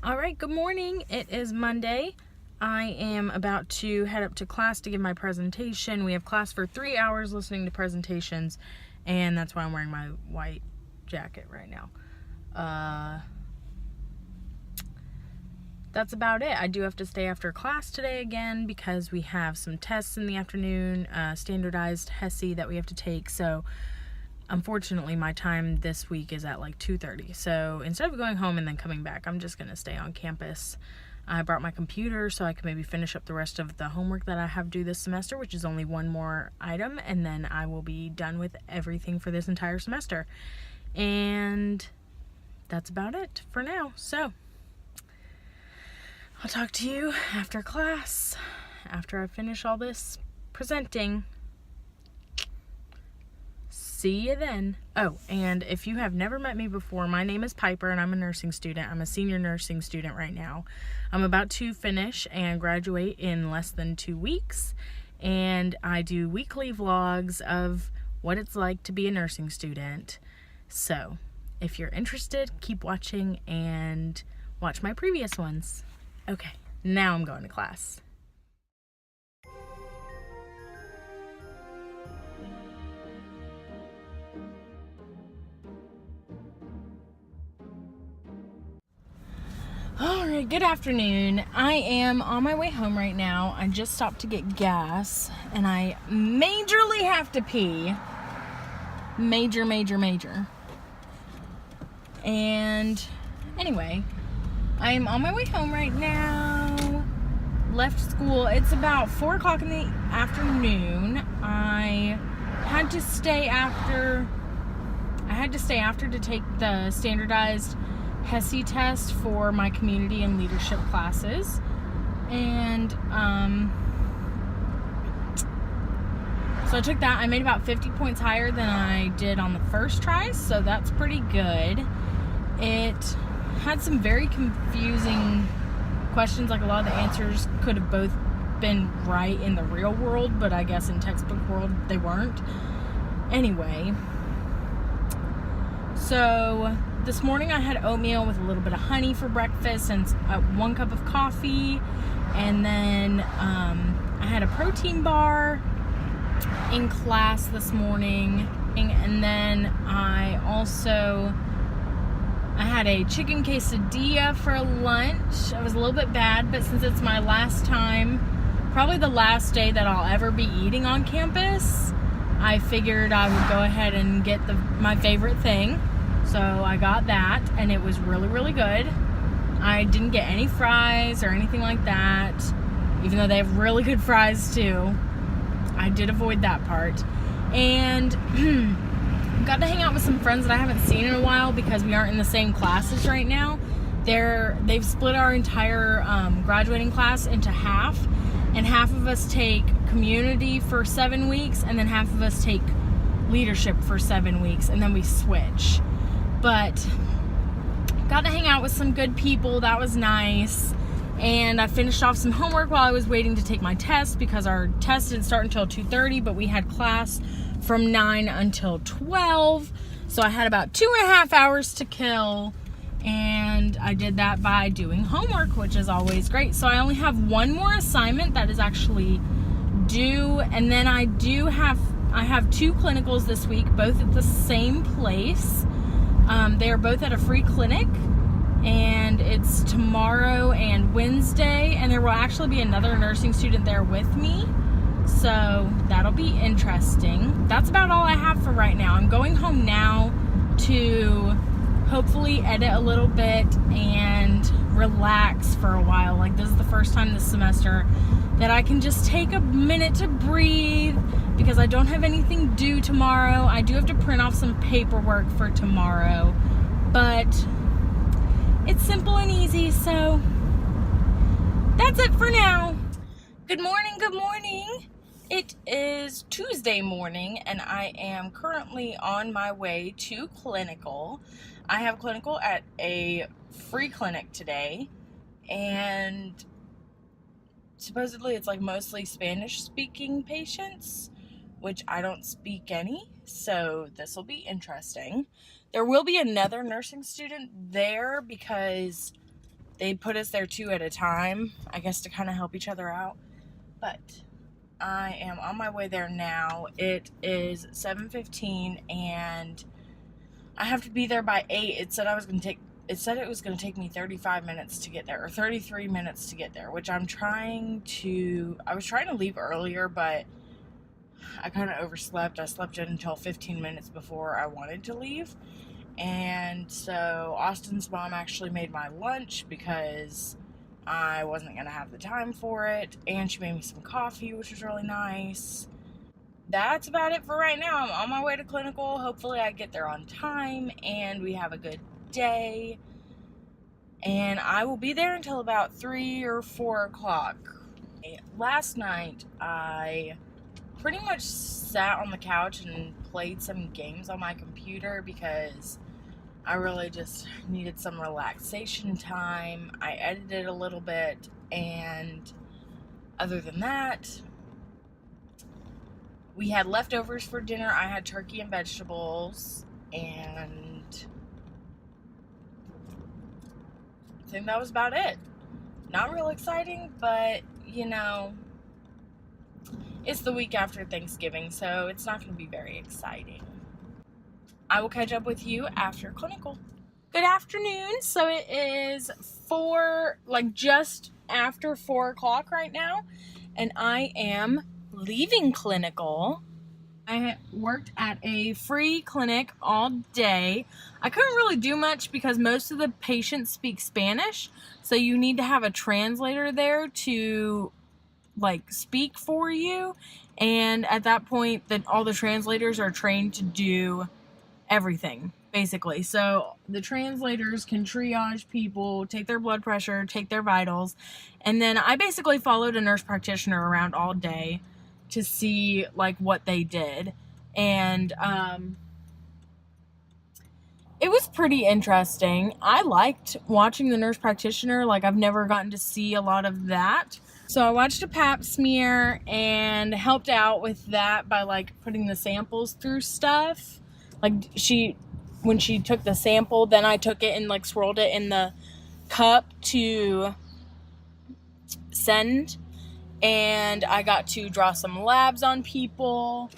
All right, good morning. It is Monday. I am about to head up to class to give my presentation. We have class for 3 hours listening to presentations, and that's why I'm wearing my white jacket right now. That's about it. I do have to stay after class today again because we have some tests in the afternoon, standardized HESI that we have to take. So unfortunately, my time this week is at like 2:30. So instead of going home and then coming back, I'm just going to stay on campus. I brought my computer so I can maybe finish up the rest of the homework that I have due this semester, which is only one more item, and then I will be done with everything for this entire semester. And that's about it for now. So I'll talk to you after class, after I finish all this presenting. See you then. Oh, and if you have never met me before, my name is Piper and I'm a nursing student. I'm a senior nursing student right now. I'm about to finish and graduate in less than 2 weeks. And I do weekly vlogs of what it's like to be a nursing student. So if you're interested, keep watching and watch my previous ones. Okay, now I'm going to class. Alright, good afternoon. I am on my way home right now. I just stopped to get gas and I majorly have to pee. Major. And anyway, I'm on my way home right now. Left school. It's about 4 o'clock in the afternoon. I had to stay after to take the standardized HESI test for my community and leadership classes. And so I took that. I made about 50 points higher than I did on the first try, so that's pretty good. It had some very confusing questions, like a lot of the answers could have both been right in the real world, but I guess in textbook world they weren't. Anyway, so this morning I had oatmeal with a little bit of honey for breakfast and 1 cup of coffee, and then I had a protein bar in class this morning, and then I had a chicken quesadilla for lunch. I was a little bit bad, but since it's my last time, probably the last day that I'll ever be eating on campus, I figured I would go ahead and get my favorite thing. So I got that, and it was really, really good. I didn't get any fries or anything like that, even though they have really good fries too. I did avoid that part. And got to hang out with some friends that I haven't seen in a while because we aren't in the same classes right now. They've split our entire graduating class into half, and half of us take community for 7 weeks, and then half of us take leadership for 7 weeks, and then we switch. But got to hang out with some good people. That was nice. And I finished off some homework while I was waiting to take my test, because our test didn't start until 2:30, but we had class from 9 until 12. So I had about 2.5 hours to kill, and I did that by doing homework, which is always great. So I only have one more assignment that is actually due, and then I have 2 clinicals this week, both at the same place. They are both at a free clinic, and it's tomorrow and Wednesday, and there will actually be another nursing student there with me, so that'll be interesting. That's about all I have for right now. I'm going home now to hopefully edit a little bit and relax for a while. Like, this is the first time this semester that I can just take a minute to breathe, because I don't have anything due tomorrow. I do have to print off some paperwork for tomorrow, but it's simple and easy, so that's it for now. Good morning. It is Tuesday morning, and I am currently on my way to clinical. I have clinical at a free clinic today, and supposedly it's like mostly Spanish-speaking patients, which I don't speak any, so this will be interesting. There will be another nursing student there because they put us there 2 at a time, I guess to kind of help each other out. But I am on my way there now. It is 7:15 and I have to be there by 8. It said it was going to take me 35 minutes to get there, or 33 minutes to get there, which I was trying to leave earlier, but I kind of overslept. I slept in until 15 minutes before I wanted to leave. And so Austin's mom actually made my lunch because I wasn't going to have the time for it. And she made me some coffee, which was really nice. That's about it for right now. I'm on my way to clinical. Hopefully I get there on time and we have a good day. And I will be there until about 3 or 4 o'clock. Last night, I pretty much sat on the couch and played some games on my computer because I really just needed some relaxation time. I edited a little bit, and other than that, we had leftovers for dinner. I had turkey and vegetables, and I think that was about it. Not real exciting, but, you know, it's the week after Thanksgiving, so it's not going to be very exciting. I will catch up with you after clinical. Good afternoon. So it is just after 4 o'clock right now, and I am leaving clinical. I worked at a free clinic all day. I couldn't really do much because most of the patients speak Spanish, so you need to have a translator there to speak for you, and at that point all the translators are trained to do everything basically. So the translators can triage people, take their blood pressure, take their vitals, and then I basically followed a nurse practitioner around all day to see what they did. And it was pretty interesting. I liked watching the nurse practitioner. I've never gotten to see a lot of that. So I watched a pap smear and helped out with that by putting the samples through stuff. When she took the sample, then I took it and swirled it in the cup to send, and I got to draw some labs on people.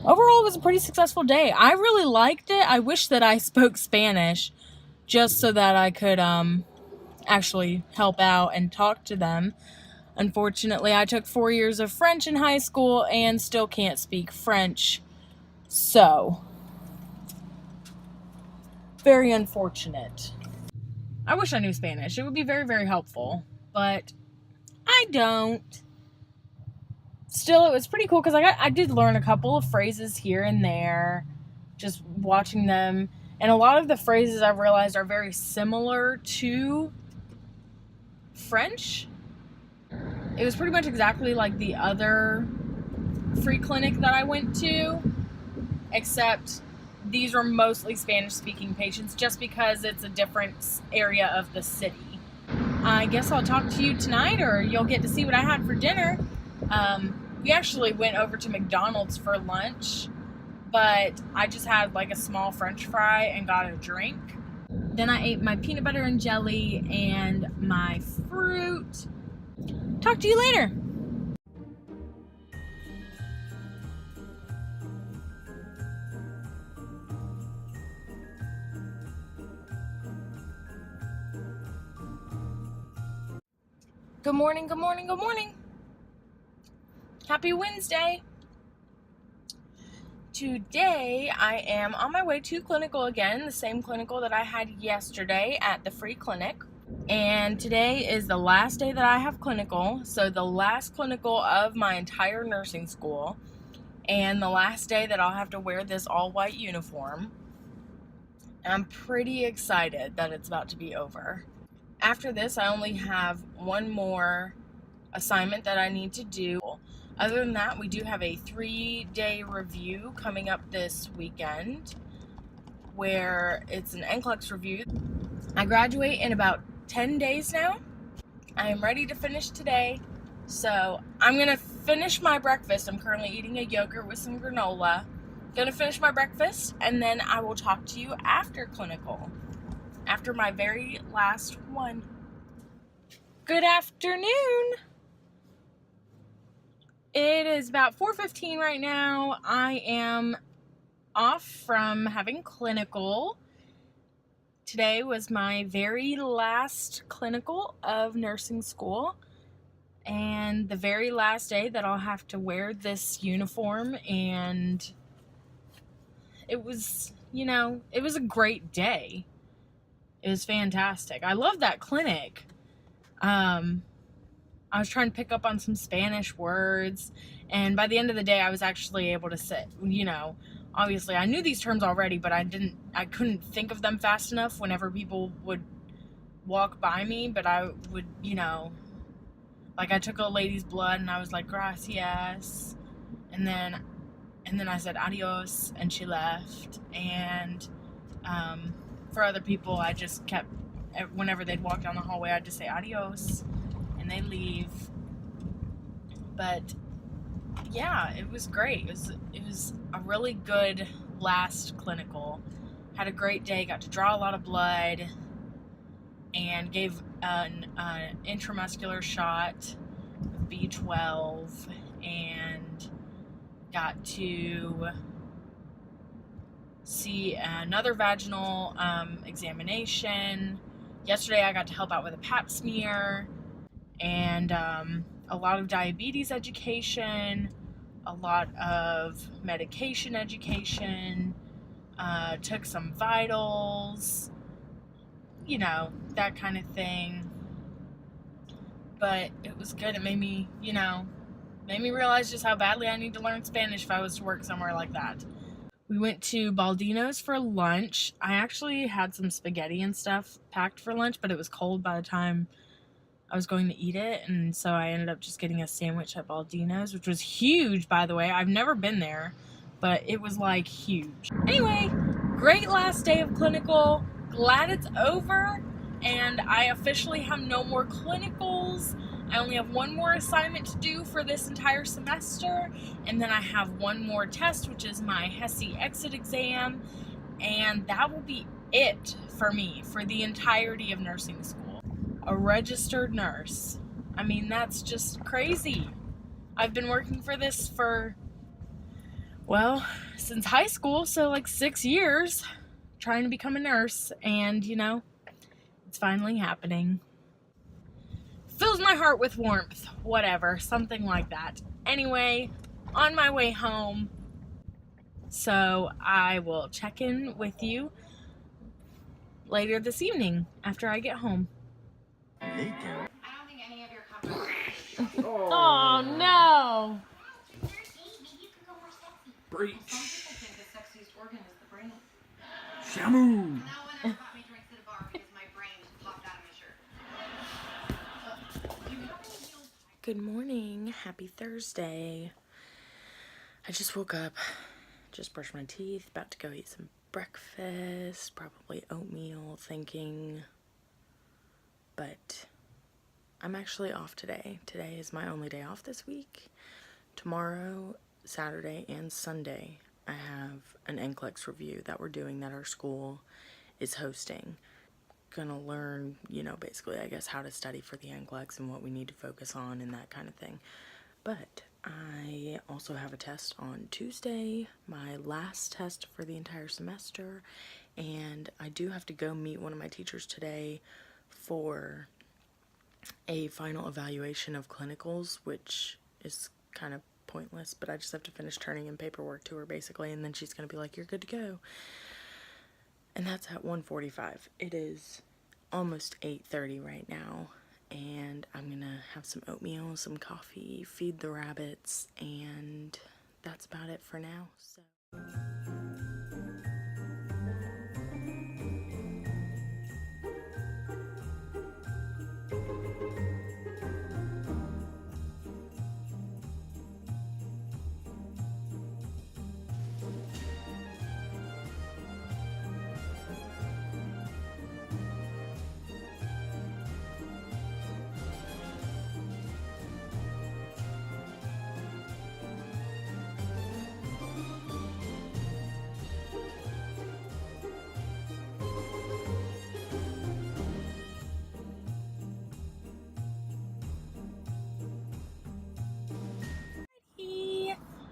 Overall, it was a pretty successful day. I really liked it. I wish that I spoke Spanish just so that I could actually help out and talk to them. Unfortunately, I took 4 years of French in high school and still can't speak French. So, very unfortunate. I wish I knew Spanish. It would be very, very helpful. But I don't. Still, it was pretty cool because I did learn a couple of phrases here and there just watching them. And a lot of the phrases I've realized are very similar to French. It was pretty much exactly like the other free clinic that I went to, except these are mostly Spanish-speaking patients just because it's a different area of the city. I guess I'll talk to you tonight, or you'll get to see what I had for dinner. We actually went over to McDonald's for lunch, but I just had a small French fry and got a drink. Then I ate my peanut butter and jelly and my fruit. Talk to you later. Good morning, good morning, good morning. Happy Wednesday. Today I am on my way to clinical again, the same clinical that I had yesterday at the free clinic. And today is the last day that I have clinical, so the last clinical of my entire nursing school, and the last day that I'll have to wear this all-white uniform. And I'm pretty excited that it's about to be over. After this, I only have one more assignment that I need to do. Other than that, we do have a 3-day review coming up this weekend, where it's an NCLEX review. I graduate in about 10 days now. I am ready to finish today, so I'm gonna finish my breakfast. I'm currently eating a yogurt with some granola. Gonna finish my breakfast, and then I will talk to you after clinical, after my very last one. Good afternoon. It is about 4:15 right now. I am off from having clinical. Today was my very last clinical of nursing school and the very last day that I'll have to wear this uniform, and it was, it was a great day. It was fantastic. I love that clinic. I was trying to pick up on some Spanish words, and by the end of the day, I was actually able to sit, obviously I knew these terms already, but I couldn't think of them fast enough whenever people would walk by me, but I would, like I took a lady's blood and I was like, gracias, and then I said adios, and she left. And for other people, I just kept, whenever they'd walk down the hallway, I'd just say adios, and they leave. But yeah, it was great. It was a really good last clinical. Had a great day. Got to draw a lot of blood and gave an intramuscular shot of B12, and got to see another vaginal examination. Yesterday I got to help out with a pap smear, and a lot of diabetes education, a lot of medication education, took some vitals, that kind of thing. But it was good. It made me realize just how badly I need to learn Spanish if I was to work somewhere like that. We went to Baldino's for lunch. I actually had some spaghetti and stuff packed for lunch, but it was cold by the time I was going to eat it, and so I ended up just getting a sandwich at Baldino's, which was huge, by the way. I've never been there, but it was like huge. Anyway, great last day of clinical. Glad it's over, and I officially have no more clinicals. I only have one more assignment to do for this entire semester, and then I have one more test, which is my HESI exit exam, and that will be it for me for the entirety of nursing school. A registered nurse. I mean, that's just crazy. I've been working for this for, since high school, so like 6 years, trying to become a nurse, and it's finally happening. Fills my heart with warmth, whatever, something like that. Anyway, on my way home, so I will check in with you later this evening after I get home. I don't think any of your comfort. Oh no! Maybe you can go more sexy. Breach. Some people think the sexiest organ is the brain. Shamu. No one ever bought me drinks at a bar because my brain just popped out of my shirt. Good morning. Happy Thursday. I just woke up, just brushed my teeth, about to go eat some breakfast, probably oatmeal, thinking. But I'm actually off today. Today is my only day off this week. Tomorrow, Saturday, and Sunday, I have an NCLEX review that we're doing that our school is hosting. Gonna learn, basically, I guess, how to study for the NCLEX and what we need to focus on and that kind of thing. But I also have a test on Tuesday, my last test for the entire semester, and I do have to go meet one of my teachers today for a final evaluation of clinicals, which is kind of pointless, but I just have to finish turning in paperwork to her, basically, and then she's gonna be like, you're good to go. And that's at 1:45. It is almost 8:30 right now, and I'm gonna have some oatmeal, some coffee, feed the rabbits, and that's about it for now. So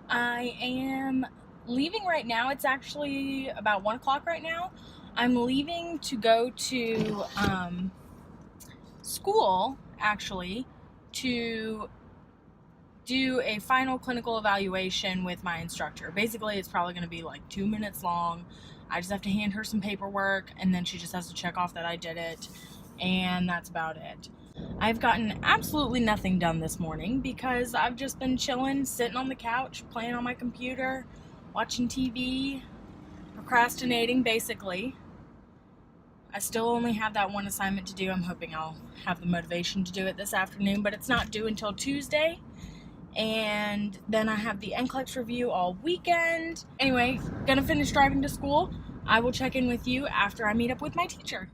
I am leaving right now. It's actually about 1 o'clock right now. I'm leaving to go to school, actually, to do a final clinical evaluation with my instructor. Basically, it's probably going to be like 2 minutes long. I just have to hand her some paperwork, and then she just has to check off that I did it, and that's about it. I've gotten absolutely nothing done this morning because I've just been chilling, sitting on the couch, playing on my computer, watching TV, procrastinating, basically. I still only have that one assignment to do. I'm hoping I'll have the motivation to do it this afternoon, but it's not due until Tuesday. And then I have the NCLEX review all weekend. Anyway, gonna finish driving to school. I will check in with you after I meet up with my teacher.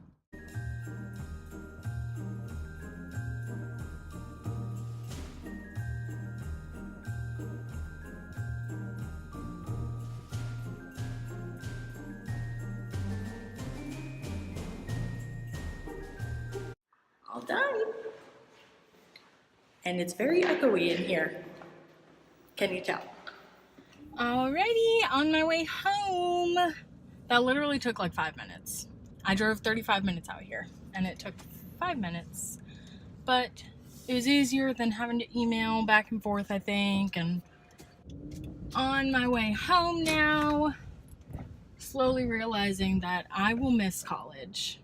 All done. And it's very echoey in here. Can you tell? Alrighty, on my way home. That literally took like 5 minutes. I drove 35 minutes out here, and it took 5 minutes. But it was easier than having to email back and forth, I think. And on my way home now, slowly realizing that I will miss college.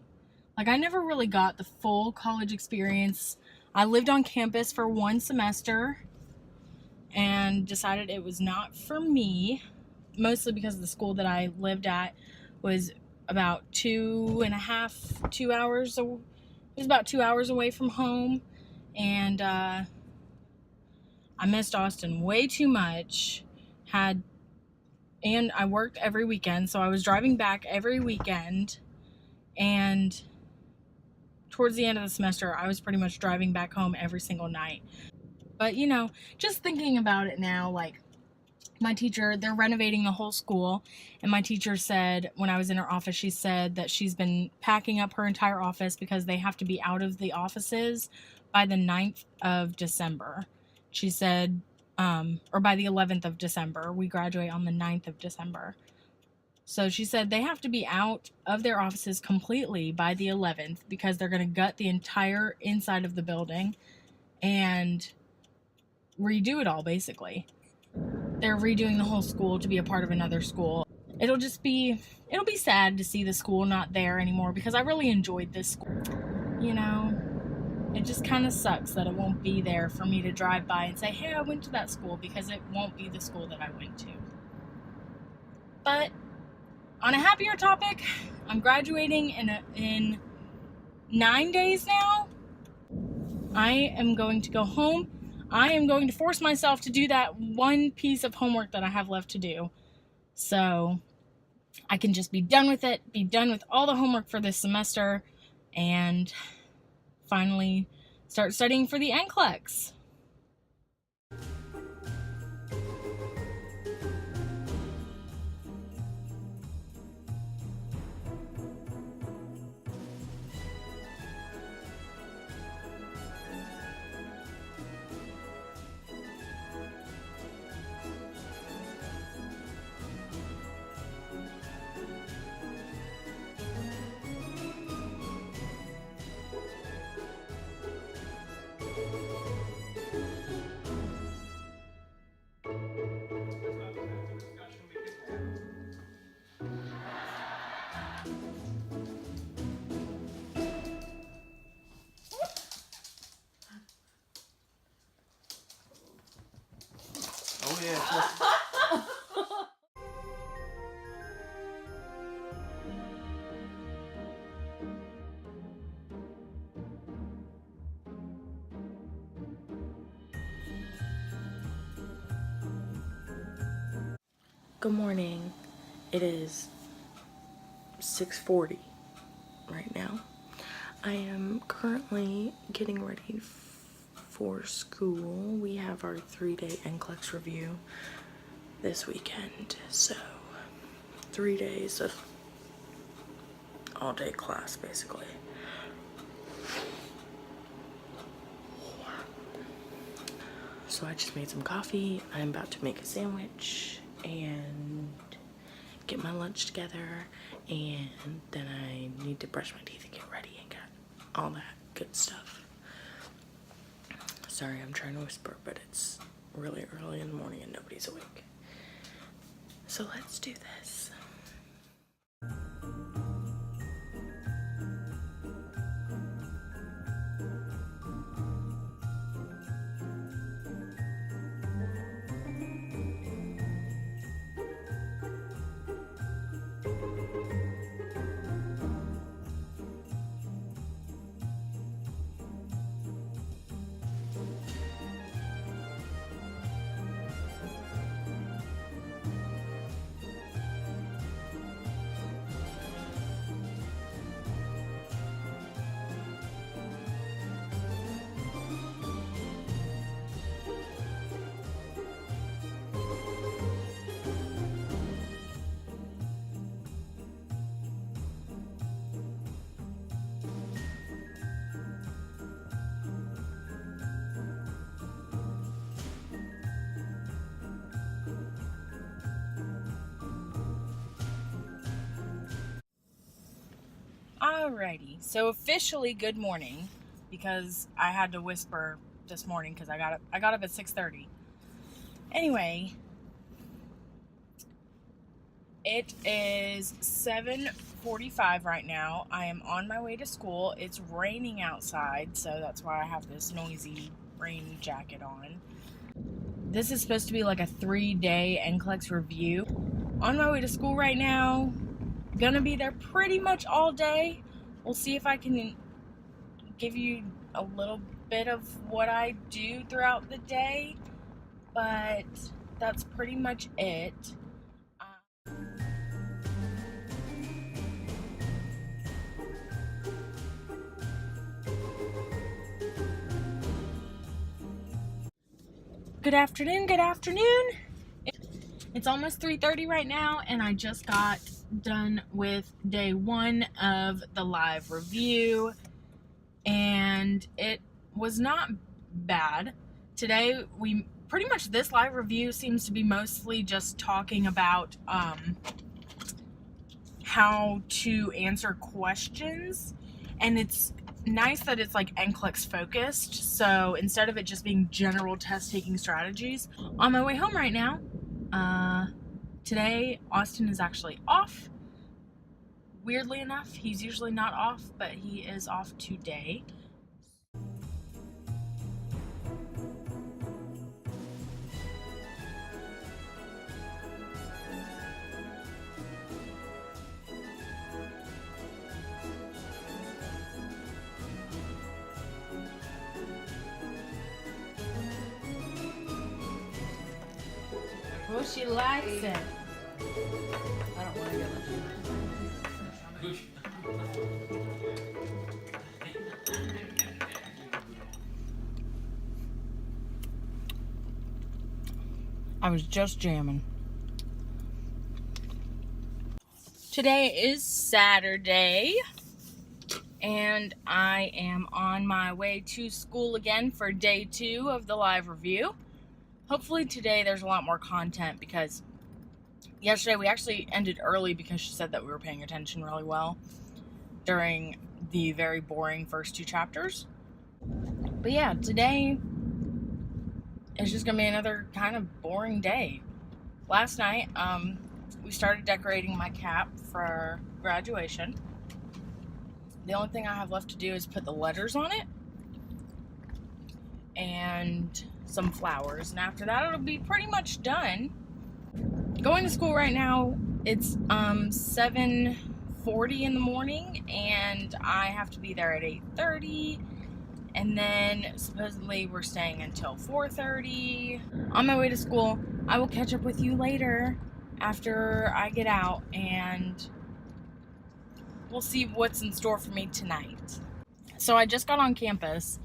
Like, I never really got the full college experience. I lived on campus for 1 semester and decided it was not for me, mostly because the school that I lived at was about 2 hours. It was about 2 hours away from home, and I missed Austin way too much. And I worked every weekend, so I was driving back every weekend, and towards the end of the semester, I was pretty much driving back home every single night. But, you know, just thinking about it now, like, my teacher, they're renovating the whole school, and my teacher said, when I was in her office, she said that she's been packing up her entire office because they have to be out of the offices by the 9th of December. She said, or by the 11th of December. We graduate on the 9th of December. So she said they have to be out of their offices completely by the 11th because they're going to gut the entire inside of the building and redo it all, basically. They're redoing the whole school to be a part of another school. It'll be sad to see the school not there anymore because I really enjoyed this school. You know, it just kind of sucks that it won't be there for me to drive by and say, hey, I went to that school, because it won't be the school that I went to. But on a happier topic, I'm graduating in 9 days now. I am going to go home. I am going to force myself to do that one piece of homework that I have left to do, so I can just be done with it, be done with all the homework for this semester, and finally start studying for the NCLEX. Oh yeah. Good morning. It is 6:40 right now. I am currently getting ready for school. We have our 3-day NCLEX review this weekend, so 3 days of all-day class, basically. So I just made some coffee. I'm about to make a sandwich and get my lunch together, and then I need to brush my teeth and get ready and get all that good stuff. Sorry, I'm trying to whisper, but it's really early in the morning and nobody's awake. So let's do this. Alrighty, so officially good morning, because I had to whisper this morning because I got up at 6:30. Anyway, it is 7:45 right now. I am on my way to school. It's raining outside, so that's why I have this noisy rain jacket on. This is supposed to be like a 3-day NCLEX review. On my way to school right now. Gonna be there pretty much all day. We'll see if I can give you a little bit of what I do throughout the day, but that's pretty much it. Good afternoon, good afternoon. It's almost 3:30 right now, and I just got done with day 1 of the live review, and it was not bad. Today, pretty much this live review seems to be mostly just talking about how to answer questions, and it's nice that it's like NCLEX focused, so instead of it just being general test taking strategies. On my way home right now, today Austin is actually off. Weirdly enough, he's usually not off, but he is off today. Well, she likes it. I don't want to get I was just jamming. Today is Saturday, and I am on my way to school again for day 2 of the live review. Hopefully today there's a lot more content, because yesterday we actually ended early because she said that we were paying attention really well during the very boring first 2 chapters. But yeah, today is just gonna be another kind of boring day. Last night, we started decorating my cap for graduation. The only thing I have left to do is put the letters on it and some flowers, and after that it'll be pretty much done. Going to school right now, it's 7:40 in the morning, and I have to be there at 8:30, and then supposedly we're staying until 4:30. On my way to school, I will catch up with you later after I get out, and we'll see what's in store for me tonight. So I just got on campus,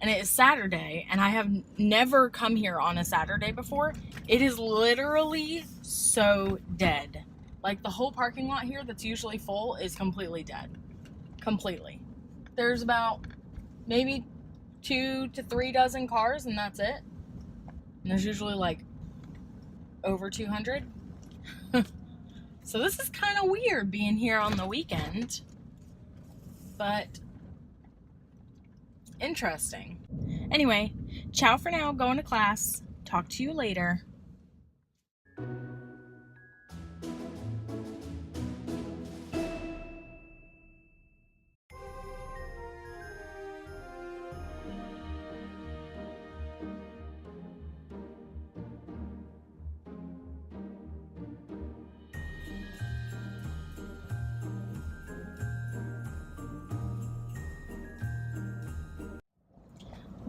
and it is Saturday, and I have never come here on a Saturday before. It is literally so dead. Like, the whole parking lot here that's usually full is completely dead. Completely. There's about maybe 2 to 3 dozen cars, and that's it. And there's usually like over 200. So this is kind of weird being here on the weekend, but interesting. Anyway, ciao for now, going to class. Talk to you later.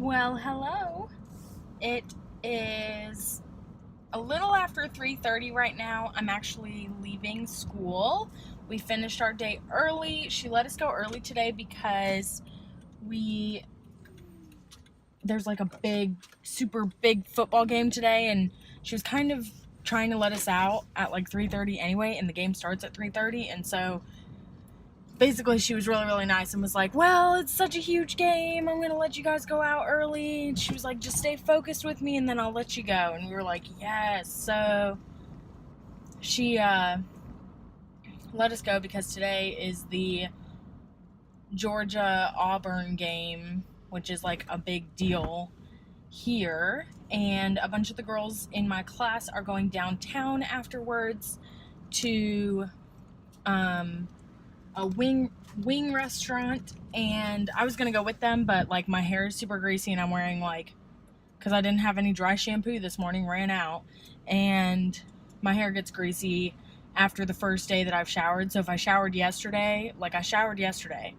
Well, hello. It is a little after 3:30 right now. I'm actually leaving school. We finished our day early. She let us go early today because there's like a big, super big football game today, and she was kind of trying to let us out at like 3:30 anyway, and the game starts at 3:30, and so basically she was really, really nice and was like, well, it's such a huge game, I'm gonna let you guys go out early. And she was like, just stay focused with me and then I'll let you go. And we were like, yes. So she let us go because today is the Georgia-Auburn game, which is like a big deal here. And a bunch of the girls in my class are going downtown afterwards to a wing restaurant, and I was gonna go with them, but like my hair is super greasy and I'm wearing like, because I didn't have any dry shampoo this morning, ran out, and my hair gets greasy after the first day that I've showered. So if I showered yesterday, like I showered yesterday,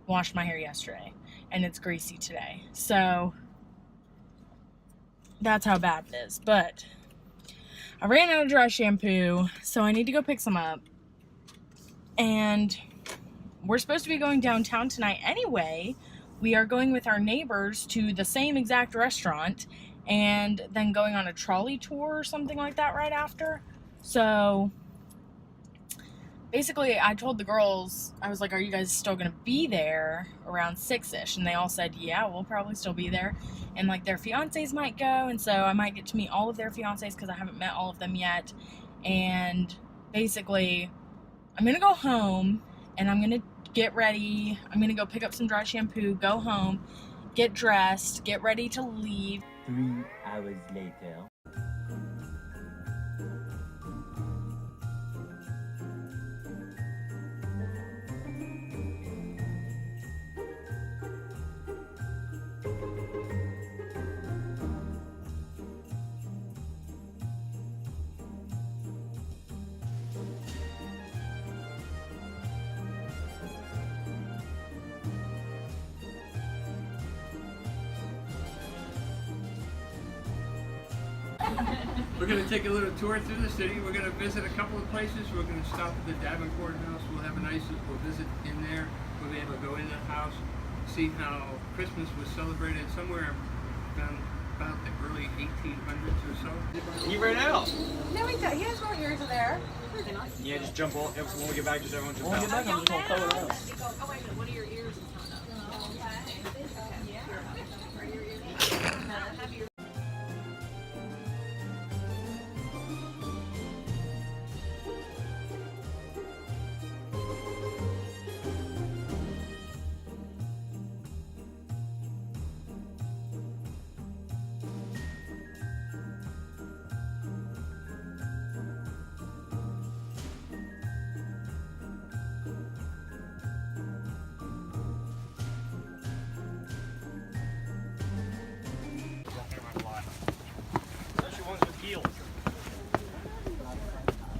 washed my hair yesterday, and it's greasy today, so that's how bad it is. But I ran out of dry shampoo, so I need to go pick some up. And we're supposed to be going downtown tonight anyway. We are going with our neighbors to the same exact restaurant and then going on a trolley tour or something like that right after. So basically I told the girls, I was like, are you guys still gonna be there around 6ish? And they all said, yeah, we'll probably still be there. And like their fiancés might go, and so I might get to meet all of their fiancés because I haven't met all of them yet. And basically I'm gonna go home and I'm gonna get ready. I'm gonna go pick up some dry shampoo, go home, get dressed, get ready to leave. 3 hours later. We're going to take a little tour through the city. We're going to visit a couple of places. We're going to stop at the Davenport House. We'll have a nice, we'll visit in there. We'll be able to go in the house, see how Christmas was celebrated somewhere around about the early 1800s or so. He ran out. No, he does. He has more ears in there. Yeah, just jump all. When we get back, just everyone jump Oh, wait a minute. One of your ears is coming up.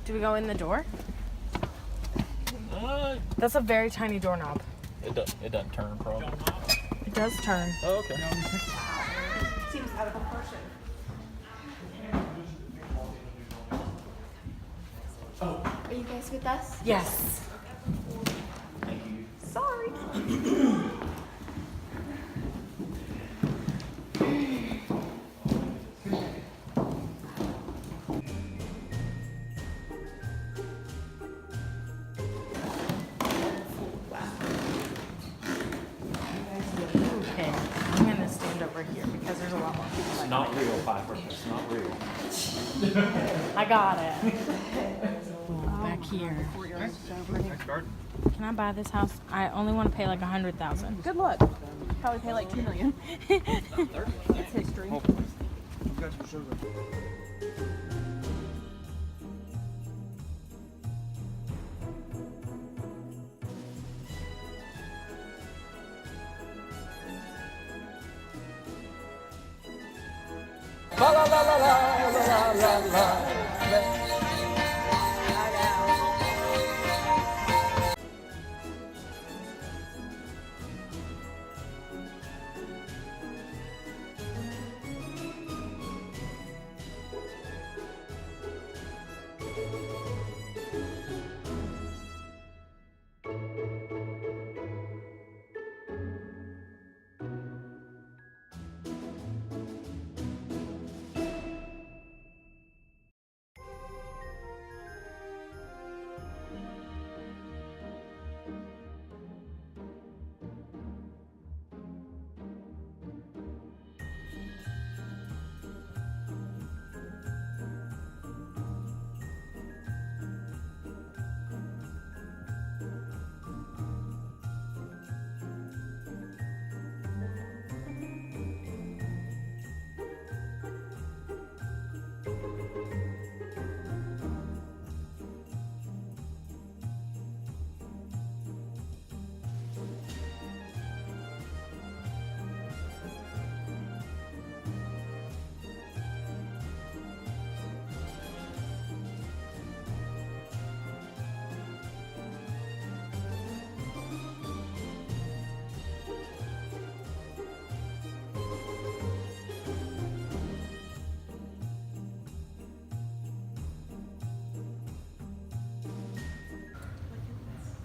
Do we go in the door? That's a very tiny doorknob. It doesn't turn, probably. It does turn. Oh, okay. Seems out of proportion. Are you guys with us? Yes. Sorry. Okay, I'm gonna stand over here. here because there's a lot more people. It's not real, Piper. It's not real. I got it. Back here. Nice garden. Can I buy this house? I only want to pay like 100,000. Good luck. Probably pay like $2 million. It's history.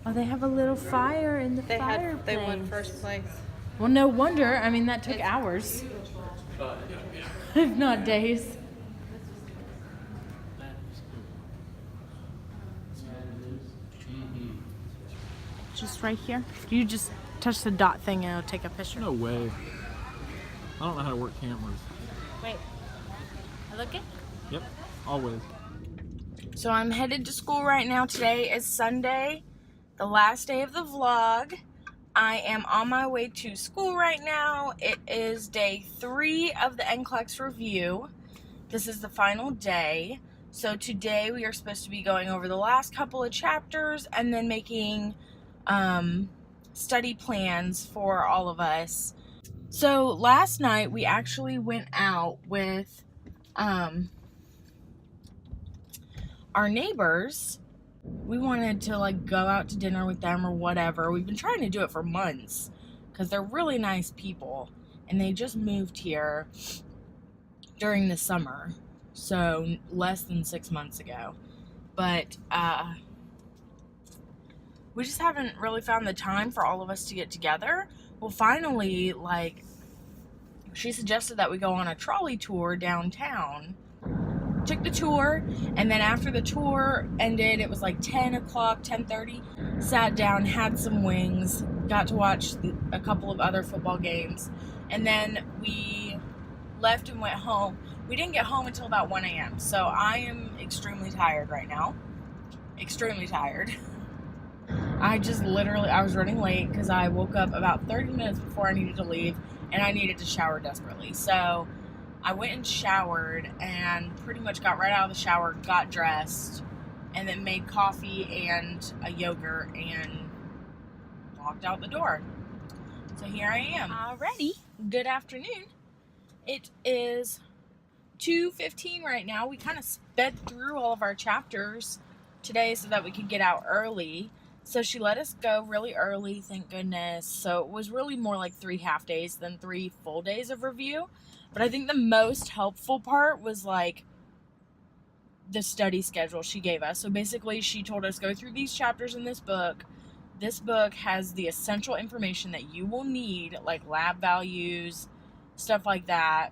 Oh, they have a little fire in the fireplace. They won first place. Well, no wonder. I mean, that took hours, if not days. Just right here. You just touch the dot thing and it'll take a picture. No way. I don't know how to work cameras. Wait. I look it? Yep, always. So I'm headed to school right now. Today is Sunday, the last day of the vlog. I am on my way to school right now. It is day 3 of the NCLEX review. This is the final day. So today we are supposed to be going over the last couple of chapters and then making study plans for all of us. So last night we actually went out with our neighbors. We wanted to like go out to dinner with them or whatever. We've been trying to do it for months because they're really nice people and they just moved here during the summer, so less than 6 months ago. But we just haven't really found the time for all of us to get together. Well, finally, like, she suggested that we go on a trolley tour downtown. Took the tour, and then after the tour ended, it was like 10 o'clock, 10:30. Sat down, had some wings, got to watch a couple of other football games, and then we left and went home. We didn't get home until about 1 a.m., so I am extremely tired right now. Extremely tired. I was running late because I woke up about 30 minutes before I needed to leave, and I needed to shower desperately. So I went and showered and pretty much got right out of the shower, got dressed, and then made coffee and a yogurt and walked out the door. So here I am. Alrighty. Good afternoon. It is 2:15 right now. We kind of sped through all of our chapters today so that we could get out early. So she let us go really early, thank goodness. So it was really more like 3 half days than 3 full days of review. But I think the most helpful part was like the study schedule she gave us. So basically she told us go through these chapters in this book. This book has the essential information that you will need, like lab values, stuff like that.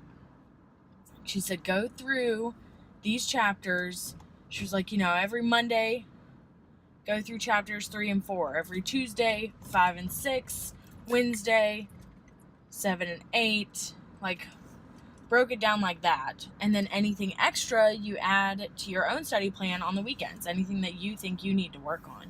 She said go through these chapters. She was like, you know, every Monday go through chapters 3 and 4. Every Tuesday, 5 and 6. Wednesday, 7 and 8. Like broke it down like that. And then anything extra you add to your own study plan on the weekends, anything that you think you need to work on.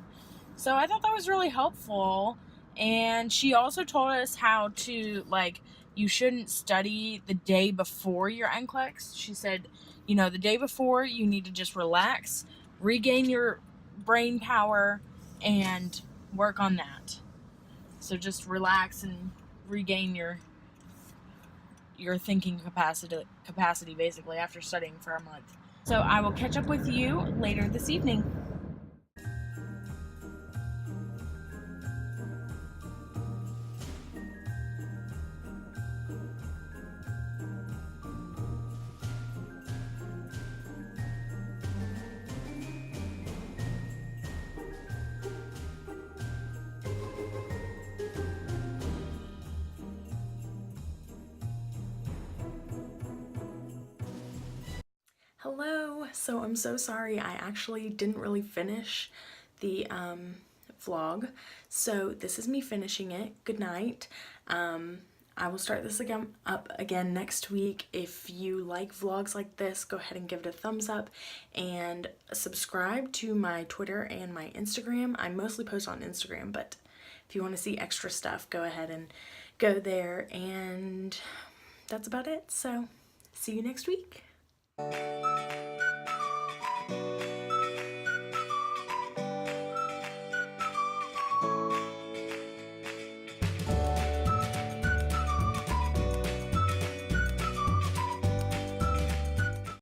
So I thought that was really helpful. And she also told us how to, like, you shouldn't study the day before your NCLEX. She said, you know, the day before you need to just relax, regain your brain power, and work on that. So just relax and regain your thinking capacity basically after studying for a month. So I will catch up with you later this evening. Hello! So I'm so sorry, I actually didn't really finish the vlog, so this is me finishing it. Good night. I will start this up again next week. If you like vlogs like this, go ahead and give it a thumbs up and subscribe to my Twitter and my Instagram. I mostly post on Instagram, but if you want to see extra stuff, go ahead and go there. And that's about it, so see you next week.